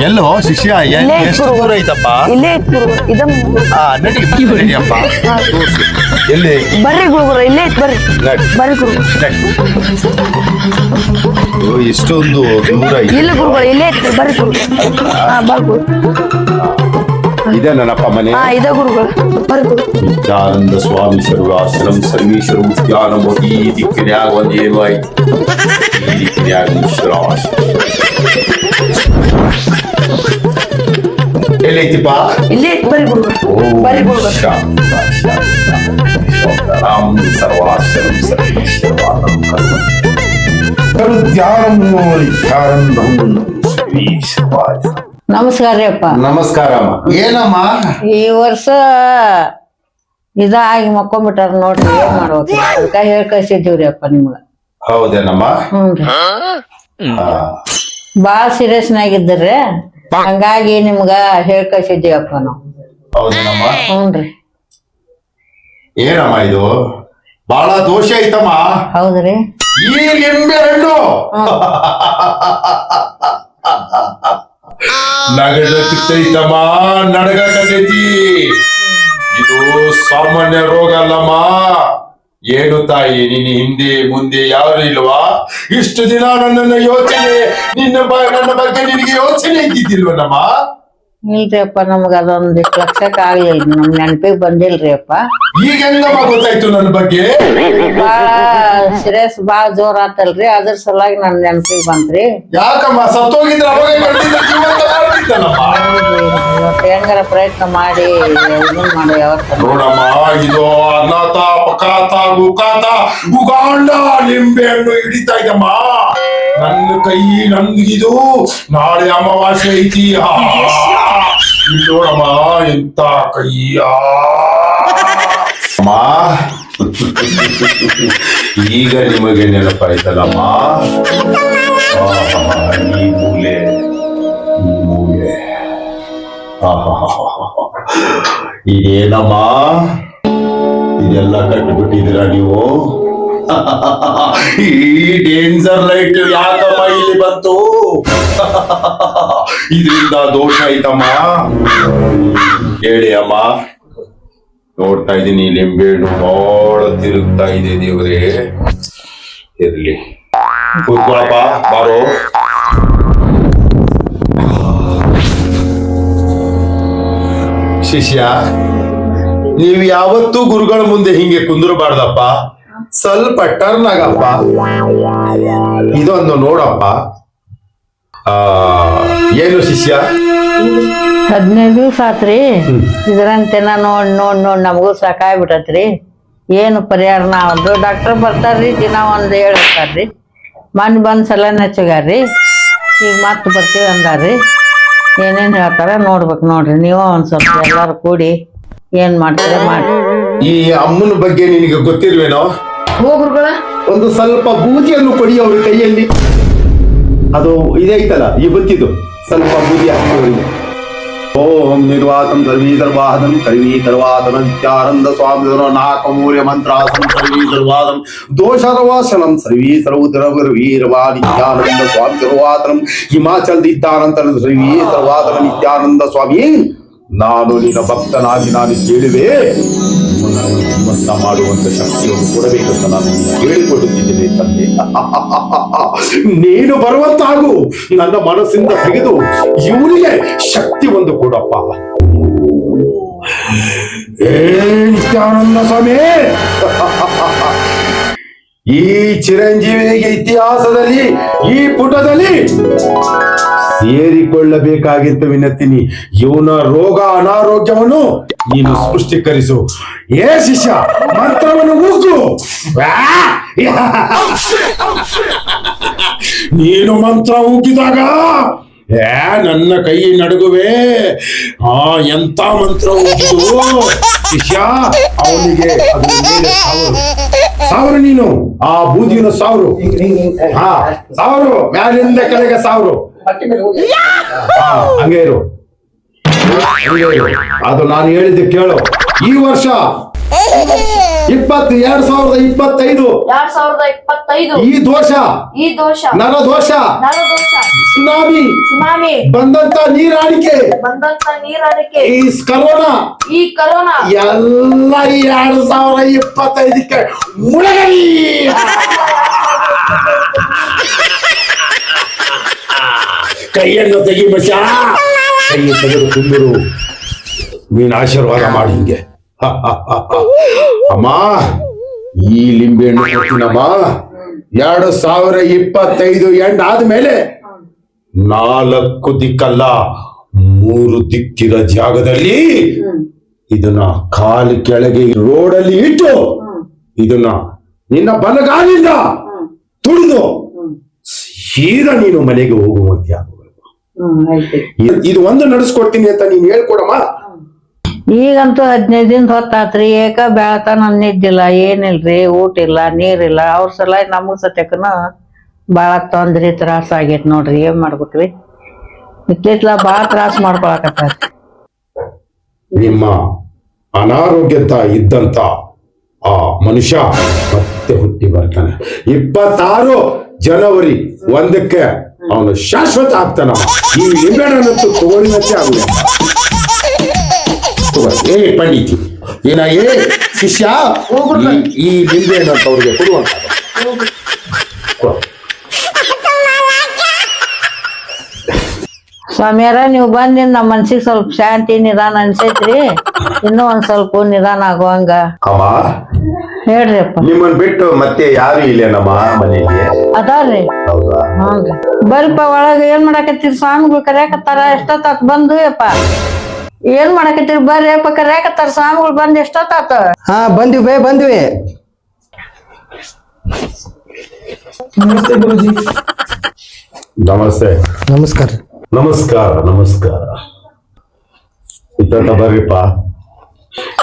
ಎಲ್ಲೋ ಶಿಷ್ಯ ಎಷ್ಟು ದೂರ ಐತಪ್ಪ? ಇಲ್ಲೇ ಐತ್ ಗುರುಗಳ ನಡಿಯಪ್ಪ. ಎಲ್ಲಿ? ಬರ್ರಿ ಗುರುಗಳ ಇಲ್ಲೇ ಐತ್ ಬರ್ರಿ. ಬರ್ರಿ ಗುರುಗಳ. ಇಷ್ಟೊಂದು ದೂರ ಇಲ್ಲ ಗುರುಗಳ ಇಲ್ಲೇ ಐತ್ ಬರ್ರಿ ಗುರುಗಳ. ಬರ್ರಿ ಇದೆ ನನ್ನಪ್ಪ ಮನೆ. ಇದೆ ಗುರುಗಳ ಬರ್ರಿ ಗುರು. ನಿತ್ಯಾನಂದ ಸ್ವಾಮಿ ಸರ್ವಾಶ್ರಮ ಸರ್ವೀಶ್ವರ ಉದ್ಯಾನಮೋದಿ ಈ ದಿಕ್ಕಿನ್ಯಾಗ ಒಂದು ಏನು ಆಯ್ತು, ಈ ದಿಕ್ಕಿನ್ಯಾಗ ಎಲ್ಲೈತಿಪ್ಪ? ಇಲ್ಲೇ ಐತ್ ಬರ್ರಿ ಗುರುಗಳ. ಬರ್ರಿ ಗುರುಗಳ. ರಾಮ ಸರ್ವಾಶ್ರಮ ಸರ್ವೀಶ್ವರ. ನಮಸ್ಕಾರ ರೀ ಅಪ್ಪ. ನಮಸ್ಕಾರ. ಏನಮ್ಮ ಈ ವರ್ಷ ಇದಾಗಿ ಮಕ್ಕೊಂಬಿಟ್ಟಾರ ನೋಡ್ರಿ, ಏನ್ ಮಾಡ್ಬೇಕು ಅದಕ್ಕ ಹೇಳ್ ಕಳ್ಸಿದ್ದೀವ್ರಿ ಅಪ್ಪ ನಿಮ್ಗ. ಹೌದೇನಮ್ಮ? ಹ್ಞೂನ್ರಿ. ಬಾಳ ಸೀರಿಯಸ್ನಾಗಿದ್ರಿ, ಹಂಗಾಗಿ ನಿಮ್ಗ ಹೇಳ್ ಕಳ್ಸಿದ್ದೀವಪ್ಪ ನಾವು. ಹೌದೇನಮ್ಮ? ಹ್ಞೂನ್ರಿ. ಏನಮ್ಮ ಇದು ಬಹಳ ದೋಷ ಐತಮ್ಮ. ಹೌದ್ರಿ. ಈ ಲಿಂಬೆ ಹಣ್ಣು ನಗಡೈತಮ್ಮ, ನಡಗತೈತಿ. ಇದು ಸಾಮಾನ್ಯ ರೋಗ ಅಲ್ಲಮ್ಮ. ಏನು ತಾಯಿ, ನಿನ್ನ ಹಿಂದೆ ಮುಂದೆ ಯಾರು ಇಲ್ವಾ? ಇಷ್ಟು ದಿನ ನನ್ನ ಯೋಚನೆ ನನ್ನ ಬಗ್ಗೆ ನಿನಗೆ ಯೋಚನೆ ಇದ್ದಿದ್ದಿಲ್ವನಮ್ಮ? ಇಲ್ರಿ ಅಪ್ಪ, ನಮ್ಗ ಅದೊಂದಿಷ್ಟು ಲಕ್ಷಕ್ಕೆ ಆಗ್ಲಿಲ್ಲ, ನಮ್ ನೆನಪಿಗೆ ಬಂದಿಲ್ರಿ ಅಪ್ಪ. ಈಗ ಹೆಂಗಮ್ಮ ಗೊತ್ತಾಯ್ತು ನನ್ನ ಬಗ್ಗೆ? ಬಾಳ ಸೀರಿಯಸ್ ಬಾಳ ಜೋರ್ ಆತಲ್ರಿ, ಅದ್ರ ಸಲುವಾಗಿ ನನ್ ನೆನಪಿಗೆ ಬಂತ್ರಿ. ಯಾಕಮ್ಮ ಸತ್ತೋಗಿದ್ರೆ ಅವಾಗ ಕಳ್ದಿದ್ರೆ ಜೀವಂತ ಮಾಡ್ತಿದ್ದನಮ್ಮ. ಹೆಂಗಾರ ಪ್ರಯತ್ನ ಮಾಡಿ ಇದನ್ ಮಾಡಿ ಯಾವತ್ತ ನೋಡಮ್ಮ, ಇದು ಅನಾಥ ಪಕಾತ ಗುಕಾತ ಉಗಾಂಡ ಲಿಂಬೆ ಹಣ್ಣು ಹಿಡಿತಾ ಇದ್ದಮ್ಮ ನನ್ನ ಕೈ. ನನ್ಗಿದು ನಾಳೆ ಅಮಾವಾಸ್ಯೆ ಐತಿ. ಇಲ್ಲಿ ನೋಡಮ್ಮ ಎಂತ ಕೈಯ ಅಮ್ಮ. ಈಗ ನಿಮಗೆ ನೆನಪಾಯ್ತಲ್ಲಮ್ಮ. ಈ ಮೂಲೆ ಇದೇನಮ್ಮ, ಇದೆಲ್ಲ ಕಟ್ಟಿಬಿಟ್ಟಿದ್ದೀರಾ ನೀವು? ಈ ಡೇಂಜರ್ ಲೈಟ್ ಯಾಕಮ್ಮ ಇಲ್ಲಿ ಬಂತು? ಇದರಿಂದ ದೋಷ ಐತಮ್ಮ. ಹೇಳಿ ಅಮ್ಮ. ನೋಡ್ತಾ ಇದ್ದೀನಿ ಲಿಂಬೆಹಣ್ಣು ಬಹಳ ತಿರುಗ್ತಾ ಇದೆ. ದೇವ್ರೇ ಇರ್ಲಿ, ಕೂತ್ಕೊಳಪ್ಪ, ಬಾರೋ. ಶಿಷ್ಯ, ನೀವು ಯಾವತ್ತೂ ಗುರುಗಳ ಮುಂದೆ ಹಿಂಗೆ ಕುಂದ್ರಬಾರ್ದಪ್ಪ. ಸ್ವಲ್ಪ ಟರ್ನ್ ಆಗಪ್ಪ. ಇದೊಂದು ನೋಡಪ್ಪ. ಏನು ಶಿಷ್ಯ? 15 ದಿವ್ಸ ಆತ್ರಿ ಇದ್ರಂತೆನ ನೋಡ್ ನೋಡ್ ನೋಡ್ ನಮಗೂ ಸಾಕಾಗ್ಬಿಟ್ಟತ್ರಿ. ಏನು ಪರಿಹಾರ ನಾವೊಂದು ಡಾಕ್ಟರ್ ಬರ್ತಾರ್ರಿ, ದಿನ ಒಂದ್ ಹೇಳ್ತಾರ್ರಿ. ಮನ್ ಬಂದ್ ಸಲನ್ ಹಚ್ಚಗಾರ್ರಿ, ಈಗ ಮತ್ ಬರ್ತೀವಿ ಅಂದಾರ್ರಿ. ಏನೇನ್ ಹೇಳ್ತಾರ ನೋಡ್ಬೇಕು ನೋಡ್ರಿ. ನೀವು ಒಂದ್ ಸ್ವಲ್ಪ ಎಲ್ಲಾರು ಕೂಡಿ ಏನ್ ಮಾಡ್ತೀರ ಮಾಡಿ. ಈ ಅಮ್ಮನ ಬಗ್ಗೆ ನಿನಗೆ ಗೊತ್ತಿಲ್ವೇನೋ? ಹೋಗ್ರುಗಳ ಒಂದು ಸ್ವಲ್ಪ ಬೂದಿಯನ್ನು ಕೊಡಿ ಅವ್ರ ಕೈಯಲ್ಲಿ. ಅದು ಇದೈತಲ್ಲ ಈ ಬತ್ತಿದು, ಸ್ವಲ್ಪ ಬೂದಿ ಹಾಕಿ. ಓಂ ನಿರ್ವಾತಂ ಸರ್ವೀ ಸರ್ವಾದಂ ಕರ್ವೀ ಸರ್ವಾದಂ ನಿತ್ಯಾನಂದ ಸ್ವಾಮಿ ನಾಕಮೂಲ್ಯ ಮಂತ್ರಾಸಂ ಸರ್ವೀ ಸರ್ವಾದಂ ದೋಷರ್ವಾಸನಂ ಸರ್ವೀ ಸರ್ವೀರವಾ ನಿತ್ಯಾನಂದ ಸ್ವಾಮಿ ಸರ್ವಾದಂ ಹಿಮಾಚಲ್ ನಿತ್ಯಾನಂತರ ಸರ್ವೀ ಸರ್ವಾದಂ ನಿತ್ಯಾನಂದ ಸ್ವಾಮಿ. ನಾನು ನಿನ್ನ ಭಕ್ತನಾಗಿ ನಾನು ಕೇಳುವೆ, ನಿಮ್ಮನ್ನ ಮಾಡುವಂತ ಶಕ್ತಿಯನ್ನು ಕೊಡಬೇಕಂತ ನಾನು ಹೇಳಿಕೊಡುತ್ತಿದ್ದೇನೆ ತಂದೆ. ನೀನು ಬರುವಂತಾಗು, ನನ್ನ ಮನಸ್ಸಿಂದ ತೆಗೆದು ಇವನಿಗೆ ಶಕ್ತಿ ಒಂದು ಕೊಡಪ್ಪ. ನಿತ್ಯಾನಂದ ಸ್ವಾಮಿ, ಈ ಚಿರಂಜೀವಿಗೆ ಇತಿಹಾಸದಲ್ಲಿ ಈ ಪುಟದಲ್ಲಿ ಸೇರಿಕೊಳ್ಳಬೇಕಾಗಿತ್ತು ವಿನಂತಿನಿ. ಇವನ ರೋಗ ಅನಾರೋಗ್ಯವನ್ನು ನೀನು ಸೃಷ್ಟೀಕರಿಸು. ಏ ಶಿಷ್ಯ, ಮಂತ್ರವನ್ನು ಉಗ್ಗು. ನೀನು ಮಂತ್ರ ಉಗ್ಗಿದಾಗ ನನ್ನ ಕೈ ನಡುಗುವೆ. ಎಂತ ಮಂತ್ರ ಉಗ್ಗಿದು ಶಿಷ್ಯ. ಅವನಿಗೆ ಸಾವಿರು, ನೀನು ಆ ಬೂದಿನ ಸಾವಿರು. ಸಾವಿರು, ಮ್ಯಾಲಿಂದ ಕೆಳಗೆ ಸಾವಿರು. ಹಂಗೆ ಇರು. ಅದು ನಾನು ಹೇಳಿದ್ದೆ ಕೇಳು. ಈ ವರ್ಷ 2025 ಈ ದೋಷ ನರದೋಷ ಸುನಾಮಿ ಸುನಾಮಿ ಬಂದಂತ ನೀರಾಡಿಕೆ ಬಂದಂತ ನೀರಾಡಿಕೆ ಈ ಕರೋನಾ ಈ ಕರೋನಾ ಎಲ್ಲ ಈ 2025ಕ್ಕೆ ಮುಳಗಲಿ. ಕೈಯನ್ನು ತೆಗಿ ಮಚ್ಚ, ಕೈ ತೆಗೆದು ಕುಂದರು, ನೀನ್ ಆಶೀರ್ವಾದ ಮಾಡಿ ಹಿಂಗೆ. ಅಮ್ಮ ಈ ಲಿಂಬೆಹಣ್ಣು ಕೊಡ್ತೀನಮ್ಮ. 2025 ಎಂಡ್ ಆದ್ಮೇಲೆ 4 ದಿಕ್ಕಲ್ಲ 3 ದಿಕ್ಕಿನ ಜಾಗದಲ್ಲಿ ಇದನ್ನ ಕಾಲು ಕೆಳಗೆ ರೋಡಲ್ಲಿ ಇಟ್ಟು ಇದನ್ನ ನಿನ್ನ ಬಲಗಾಲಿಂದ ತುಳಿದು ಸೀದಾ ನೀನು ಮನೆಗೆ ಹೋಗುವಂತೆ ಆಗಬೇಕು. ಇದು ಒಂದು ನಡೆಸ್ಕೊಡ್ತೀನಿ ಅಂತ ನೀನ್ ಹೇಳ್ಕೊಡಮ್ಮ. ಈಗಂತೂ 15 ದಿನ ಹೊತ್ತಾತ್ರಿ. ಏಕ ಬೆಳತನ ಅನ್ನಿದ್ದಿಲ್ಲ, ಏನಿಲ್ರಿ, ಊಟ ಇಲ್ಲ, ನೀರಿಲ್ಲ. ಅವ್ರ ಸಲ ನಮಗ್ ಸತ್ಯಕ್ಕನ ಬಾಳ ತೊಂದ್ರಿ ತ್ರಾಸ ಆಗೈತ್ ನೋಡ್ರಿ. ಏನ್ ಮಾಡ್ಬೇಕ್ರಿ? ಇತ್ತಿತ್ಲ ಬಾಳ ತ್ರಾಸ ಮಾಡ್ಕೊಳಕತ್ತ. ನಿಮ್ಮ ಅನಾರೋಗ್ಯದ ಇದ್ದಂತ ಆ ಮನುಷ್ಯ ಮತ್ತೆ ಹುಟ್ಟಿ ಬರ್ತಾನೆ. 26 ಜನವರಿ 1ಕ್ಕೆ ಅವನು ಶಾಶ್ವತ ಆಗ್ತಾನ. ಈ ಲಿಂಬೆಹಣ್ಣು ತಗೊಳ್ಳಿನಂತೆ ಆಗುವ. ಏ ಪಂಡಿತಿ ಏನ ಏ ಶಿಷ್ಯ, ಈ ಲಿಂಬೆಹಣ್ಣು ಅಂತ ಅವ್ರಿಗೆ ಕೊಡುವಂತ. ಸ್ವಾಮಿಯಾರ, ನೀವು ಬಂದಿಂದ ನಮ್ಮ ಮನ್ಸಿಗೆ ಸ್ವಲ್ಪ ಶಾಂತಿ ನಿಧಾನ ಅನ್ಸೈತ್ರಿ. ಇನ್ನೂ ಒಂದ್ ಸ್ವಲ್ಪ ನಿಧಾನ ಆಗುವಂಗ ಅಮ್ಮ ಹೇಳ್ರಿಪ್ಪ. ನಿಮ್ಮನ್ ಬಿಟ್ಟು ಮತ್ತೆ ಯಾರು ಇಲ್ಲೇನಮ್ಮ ಮನೆಯಲ್ಲಿ? ಅದಾರ್ರಿ. ಹೌದಾ? ಹ್ಞೂ ಬರ್ಪ ಒಳಗ. ಏನ್ ಮಾಡಾಕತ್ತೀರಿ? ಸ್ವಾಮಿಗಳು ಕರ್ಯಾಕತ್ತಾರ. ಎಷ್ಟೊತ್ತಾತ್ ಬಂದು? ಯಪ್ಪ ಏನ್ ಮಾಡಾಕತ್ತೀರಿ? ಬರ್ರಿ ಯಪ್ಪ, ಕರ್ಯಾಕತ್ತಾರ ಸ್ವಾಮಿಗಳು. ಬಂದ್ ಎಷ್ಟೊತ್ತಾತ? ಹಾ ಬಂದ್ವಿ ಬಂದ್ವಿ. ನಮಸ್ತೆ ಗುರುಜಿ. ನಮಸ್ತೆ. ನಮಸ್ಕಾರ. ನಮಸ್ಕಾರ ನಮಸ್ಕಾರ. ಇತ್ತ ಬರ್ರಿಪ್ಪ.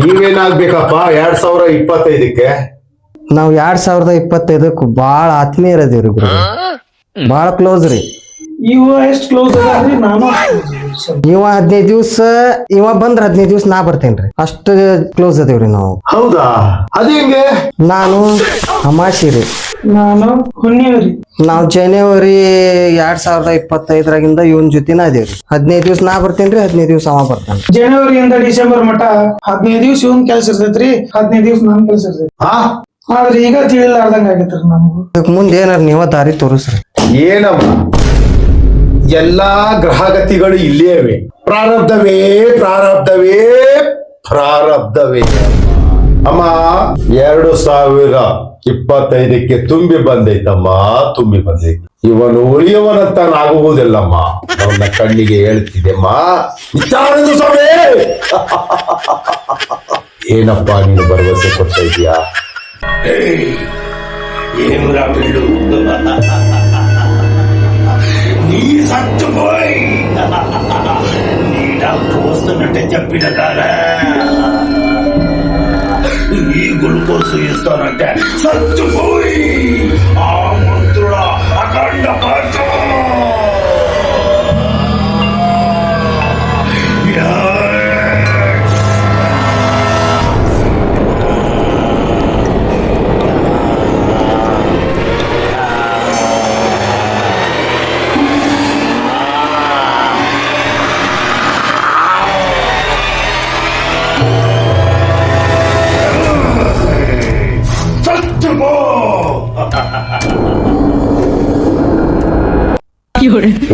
ನೀವೇನಾಗ್ಬೇಕಪ್ಪ 2025ಕ್ಕೆ? ನಾವ್ 2025ಕ್ಕೆ ಬಾಳ ಆತ್ಮೀಯರದೀವ್ರಿ ಗುರು, ಬಾಳ ಕ್ಲೋಸ್ ರೀ. ಇವ ಎಷ್ಟ್ ಕ್ಲೋಸ್ ಅದಾರ್ರಿ, ನಾನು ಇವ 15 ದಿವ್ಸ, ಇವ ಬಂದ್ರ 15 ದಿವ್ಸ ನಾ ಬರ್ತೇನ್ರಿ. ಅಷ್ಟ ಕ್ಲೋಸ್ ಅದೇವ್ರಿ ನಾವು. ಹೌದಾ? ಅದು ಹೆಂಗೆ? ನಾನು ಅಮಾಸಿ ರೀ. ನಾನು ಹುಣ್ಣಿವ್ರಿ. ನಾವ್ ಜನವರಿ 2025ರಾಗಿಂದ ಇವನ್ ಜೊತೆನ ಅದೇವ್ರಿ. 15 ದಿವ್ಸ ನಾ ಬರ್ತೇನ್ರಿ, 15 ದಿವ್ಸ ಅವ ಬರ್ತಾನ. ಜನವರಿಯಿಂದ ಡಿಸೆಂಬರ್ ಮಟ 15 ದಿವ್ಸ ಇವನ್ ಕೆಲ್ಸ ಇರ್ತೈತ್ರಿ, 15 ದಿವ್ಸ ನನ್ ಕೆಲ್ಸ ಇರ್ತೈತಿ. ಹಾ ಆದ್ರೆ ಈಗ ತಿಳಿಲಾರ್ದಂಗ ಆಗೈತ್ರಿ ನಮಗೂ. ಇದಕ್ ಮುಂದೆ ಏನಾರ ನೀವ ದಾರಿ ತೋರಿಸ್ರಿ. ಏನಮ್ಮ, ಎಲ್ಲಾ ಗ್ರಹಗತಿಗಳು ಇಲ್ಲೇ ಇವೆ. ಪ್ರಾರಬ್ಧವೇ ಪ್ರಾರಬ್ಧವೇ ಪ್ರಾರಬ್ಧವೇ. ಅಮ್ಮ 2025ಕ್ಕೆ ತುಂಬಿ ಬಂದೈತಮ್ಮ, ತುಂಬಿ ಬಂದೈತೆ. ಇವನು ಉಳಿಯುವನಂತ ನಾಗುವುದಿಲ್ಲಮ್ಮ. ಅವನ ಕಣ್ಣಿಗೆ ಹೇಳ್ತಿದ್ದೆಮ್ಮ, ನಿತ್ಯಾನಂದ ಸ್ವಾಮಿ. ಏನಪ್ಪ ನೀನು ಭರವಸೆ ಕೊಡ್ತಾ ಇದೀಯಾ? നീ സത്തുപോയി. നീടാ പോസ്റ്റ് చెప్పినగానే ఈ గ్లూకోజ్ ఇస్తానంటే సత్తుపోయి ఆ మంత్రుల అఖండ పాఠం.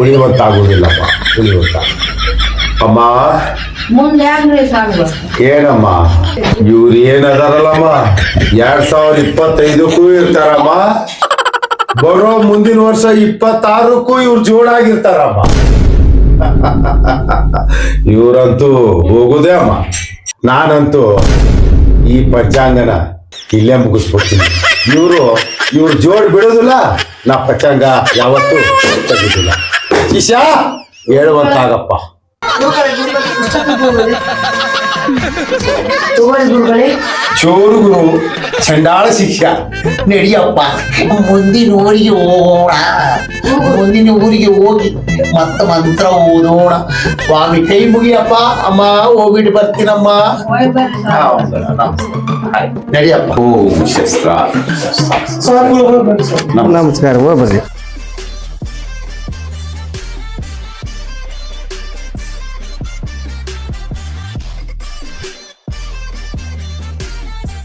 ಉಳಿಯುವಂತಾಗುವುದಿಲ್ಲಮ್ಮ, ಉಳಿಯುವಂತ. ಅಮ್ಮ ಮುಂದೆ ಯಾಕ್ರಿ ಸ್ವಾಮಿಗಳು? ಏನಮ್ಮ ಇವ್ರು ಏನದಾರಲ್ಲಮ್ಮ 2025ಕ್ಕೂ ಇರ್ತಾರಮ್ಮ. ಬರೋ ಮುಂದಿನ ವರ್ಷ 26ಕ್ಕೂ ಇವ್ರು ಜೋಡಾಗಿರ್ತಾರಮ್ಮ. ಇವ್ರಂತೂ ಹೋಗುದೇ ಅಮ್ಮ. ನಾನಂತೂ ಈ ಪಂಚಾಂಗನ ಇಲ್ಲೇ ಮುಗಿಸ್ಬಿಡ್ತೀನಿ. ಇವ್ರು ಜೋಡ್ ಬಿಡೋದಿಲ್ಲ, ನಾ ಪಂಚಾಂಗ ಯಾವತ್ತೂ ತೆಗಿದಿಲ್ಲ. ಶಿಷ್ಯ ಹೇಳುವಂತಾಗಪ್ಪ. ಚೋರು ಗುರು ಚಂಡಾಳ ಶಿಷ್ಯ. ನಡಿಯಪ್ಪ, ಮುಂದಿನ ಊರಿಗೆ ಹೋಗೋಣ. ಮುಂದಿನ ಊರಿಗೆ ಹೋಗಿ ಮತ್ತೆ ಮಂತ್ರ ಓದೋಣ. ಸ್ವಾಮಿ ಕೈ ಮುಗಿಯಪ್ಪ. ಅಮ್ಮ ಹೋಗ್ಬಿಟ್ಟು ಬರ್ತೀನಮ್ಮ. ನಡಿಯಪ್ಪ. ಓ ಶಸ್ತ್ರ. ಸ್ವಾಮಿಗಳು ಬರ್ರಿ ಸರ್. ನಮಸ್ಕಾರ. ಹೋಗ್ಬರ್ರಿ.